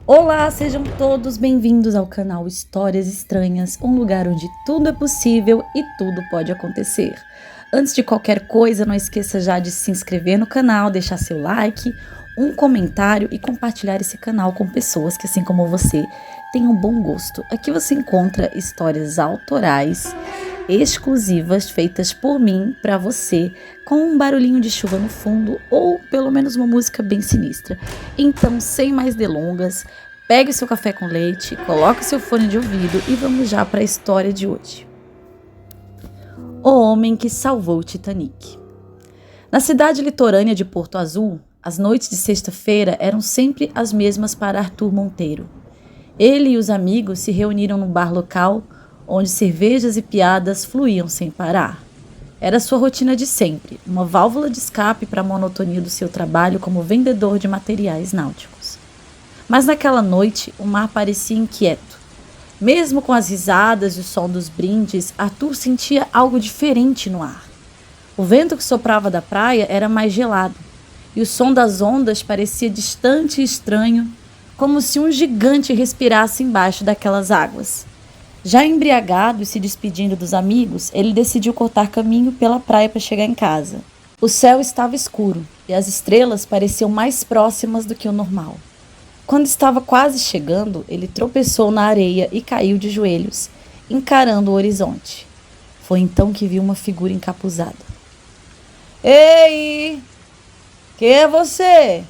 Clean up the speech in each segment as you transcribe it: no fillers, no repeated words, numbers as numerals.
Olá, sejam todos bem-vindos ao canal Histórias Estranhas, um lugar onde tudo é possível e tudo pode acontecer. Antes de qualquer coisa, não esqueça já de se inscrever no canal, deixar seu like, um comentário e compartilhar esse canal com pessoas que, assim como você, tenham bom gosto. Aqui você encontra histórias autorais, exclusivas, feitas por mim para você, com um barulhinho de chuva no fundo ou pelo menos uma música bem sinistra. Então, sem mais delongas, pegue o seu café com leite, coloque o seu fone de ouvido e vamos já para a história de hoje. O homem que salvou o Titanic. Na cidade litorânea de Porto Azul, as noites de sexta-feira eram sempre as mesmas para Arthur Monteiro. Ele e os amigos se reuniram num bar local, onde cervejas e piadas fluíam sem parar. Era sua rotina de sempre, uma válvula de escape para a monotonia do seu trabalho como vendedor de materiais náuticos. Mas naquela noite, o mar parecia inquieto. Mesmo com as risadas e o som dos brindes, Arthur sentia algo diferente no ar. O vento que soprava da praia era mais gelado, e o som das ondas parecia distante e estranho, como se um gigante respirasse embaixo daquelas águas. Já embriagado e se despedindo dos amigos, ele decidiu cortar caminho pela praia para chegar em casa. O céu estava escuro e as estrelas pareciam mais próximas do que o normal. Quando estava quase chegando, ele tropeçou na areia e caiu de joelhos, encarando o horizonte. Foi então que viu uma figura encapuzada. "Ei! Quem é você?"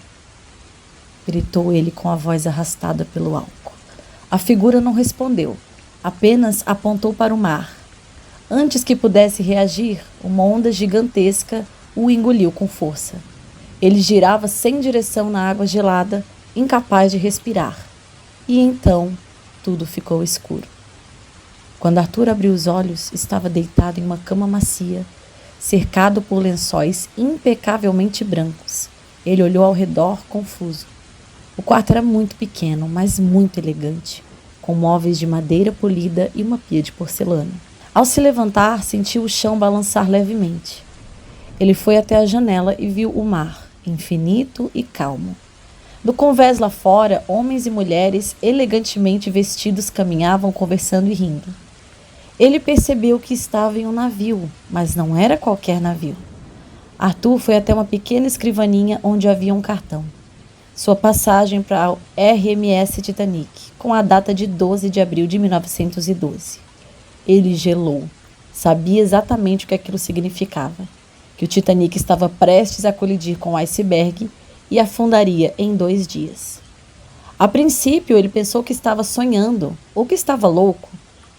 gritou ele com a voz arrastada pelo álcool. A figura não respondeu. Apenas apontou para o mar. Antes que pudesse reagir, uma onda gigantesca o engoliu com força. Ele girava sem direção na água gelada, incapaz de respirar. E então, tudo ficou escuro. Quando Arthur abriu os olhos, estava deitado em uma cama macia, cercado por lençóis impecavelmente brancos. Ele olhou ao redor, confuso. O quarto era muito pequeno, mas muito elegante, com móveis de madeira polida e uma pia de porcelana. Ao se levantar, sentiu o chão balançar levemente. Ele foi até a janela e viu o mar, infinito e calmo. Do convés lá fora, homens e mulheres elegantemente vestidos caminhavam conversando e rindo. Ele percebeu que estava em um navio, mas não era qualquer navio. Arthur foi até uma pequena escrivaninha onde havia um cartão. Sua passagem para o RMS Titanic, com a data de 12 de abril de 1912. Ele gelou. Sabia exatamente o que aquilo significava. Que o Titanic estava prestes a colidir com o iceberg e afundaria em 2 dias. A princípio, ele pensou que estava sonhando ou que estava louco,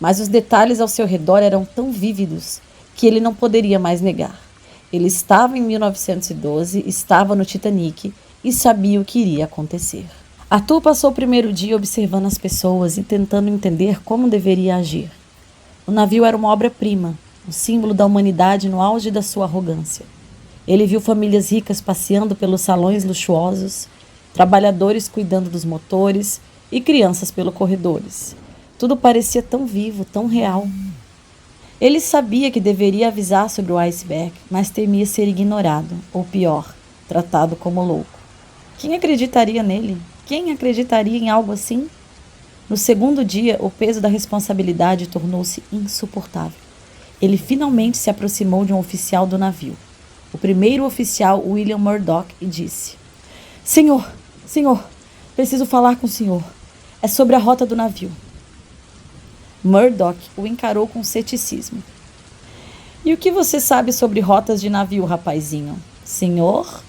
mas os detalhes ao seu redor eram tão vívidos que ele não poderia mais negar. Ele estava em 1912, estava no Titanic e sabia o que iria acontecer. Arthur passou o primeiro dia observando as pessoas e tentando entender como deveria agir. O navio era uma obra-prima, um símbolo da humanidade no auge da sua arrogância. Ele viu famílias ricas passeando pelos salões luxuosos, trabalhadores cuidando dos motores e crianças pelos corredores. Tudo parecia tão vivo, tão real. Ele sabia que deveria avisar sobre o iceberg, mas temia ser ignorado, ou pior, tratado como louco. Quem acreditaria nele? Quem acreditaria em algo assim? No segundo dia, o peso da responsabilidade tornou-se insuportável. Ele finalmente se aproximou de um oficial do navio. O primeiro oficial, William Murdoch, e disse: Senhor, preciso falar com o senhor. É sobre a rota do navio." Murdoch o encarou com ceticismo. "E o que você sabe sobre rotas de navio, rapazinho? Senhor?"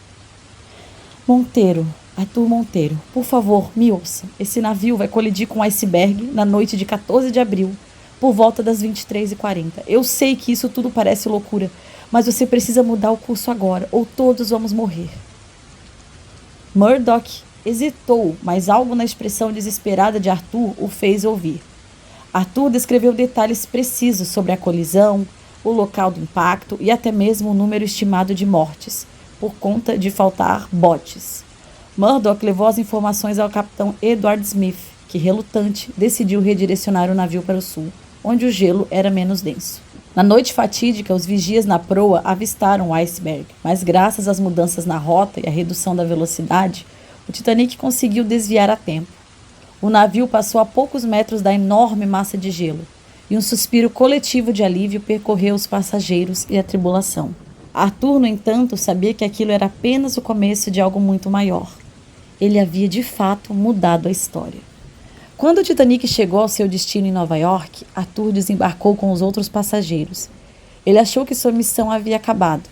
"Monteiro, Arthur Monteiro, por favor, me ouça. Esse navio vai colidir com o iceberg na noite de 14 de abril, por volta das 23h40. Eu sei que isso tudo parece loucura, mas você precisa mudar o curso agora, ou todos vamos morrer." Murdoch hesitou, mas algo na expressão desesperada de Arthur o fez ouvir. Arthur descreveu detalhes precisos sobre a colisão, o local do impacto e até mesmo o número estimado de mortes, por conta de faltar botes. Murdoch levou as informações ao capitão Edward Smith, que, relutante, decidiu redirecionar o navio para o sul, onde o gelo era menos denso. Na noite fatídica, os vigias na proa avistaram o iceberg, mas graças às mudanças na rota e à redução da velocidade, o Titanic conseguiu desviar a tempo. O navio passou a poucos metros da enorme massa de gelo, e um suspiro coletivo de alívio percorreu os passageiros e a tripulação. Arthur, no entanto, sabia que aquilo era apenas o começo de algo muito maior. Ele havia, de fato, mudado a história. Quando o Titanic chegou ao seu destino em Nova York, Arthur desembarcou com os outros passageiros. Ele achou que sua missão havia acabado,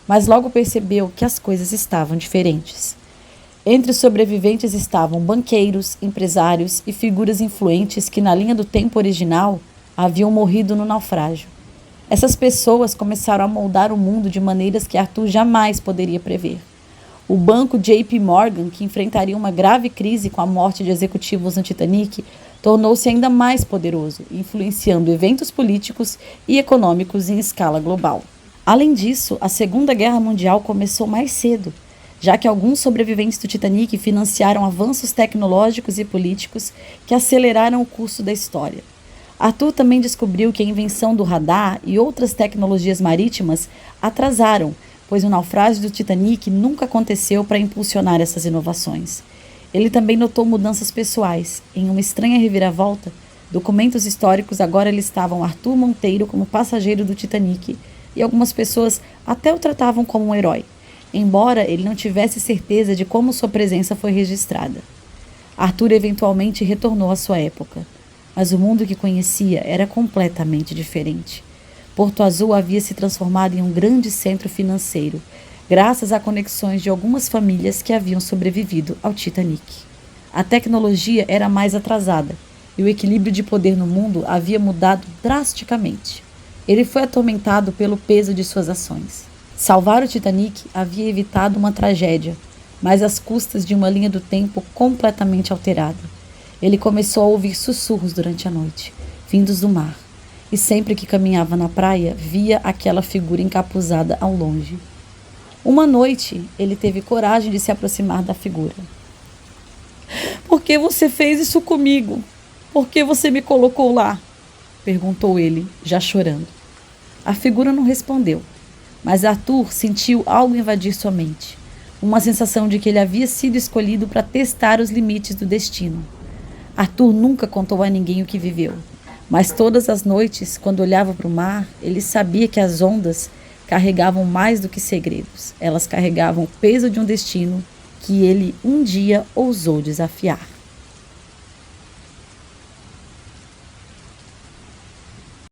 mas logo percebeu que as coisas estavam diferentes. Entre os sobreviventes estavam banqueiros, empresários e figuras influentes que, na linha do tempo original, haviam morrido no naufrágio. Essas pessoas começaram a moldar o mundo de maneiras que Arthur jamais poderia prever. O banco JP Morgan, que enfrentaria uma grave crise com a morte de executivos no Titanic, tornou-se ainda mais poderoso, influenciando eventos políticos e econômicos em escala global. Além disso, a Segunda Guerra Mundial começou mais cedo, já que alguns sobreviventes do Titanic financiaram avanços tecnológicos e políticos que aceleraram o curso da história. Arthur também descobriu que a invenção do radar e outras tecnologias marítimas atrasaram, pois o naufrágio do Titanic nunca aconteceu para impulsionar essas inovações. Ele também notou mudanças pessoais. Em uma estranha reviravolta, documentos históricos agora listavam Arthur Monteiro como passageiro do Titanic e algumas pessoas até o tratavam como um herói, embora ele não tivesse certeza de como sua presença foi registrada. Arthur eventualmente retornou à sua época, mas o mundo que conhecia era completamente diferente. Porto Azul havia se transformado em um grande centro financeiro, graças a conexões de algumas famílias que haviam sobrevivido ao Titanic. A tecnologia era mais atrasada e o equilíbrio de poder no mundo havia mudado drasticamente. Ele foi atormentado pelo peso de suas ações. Salvar o Titanic havia evitado uma tragédia, mas às custas de uma linha do tempo completamente alterada. Ele começou a ouvir sussurros durante a noite, vindos do mar. E sempre que caminhava na praia, via aquela figura encapuzada ao longe. Uma noite, ele teve coragem de se aproximar da figura. "Por que você fez isso comigo? Por que você me colocou lá?" perguntou ele, já chorando. A figura não respondeu, mas Arthur sentiu algo invadir sua mente. Uma sensação de que ele havia sido escolhido para testar os limites do destino. Arthur nunca contou a ninguém o que viveu. Mas todas as noites, quando olhava para o mar, ele sabia que as ondas carregavam mais do que segredos. Elas carregavam o peso de um destino que ele um dia ousou desafiar.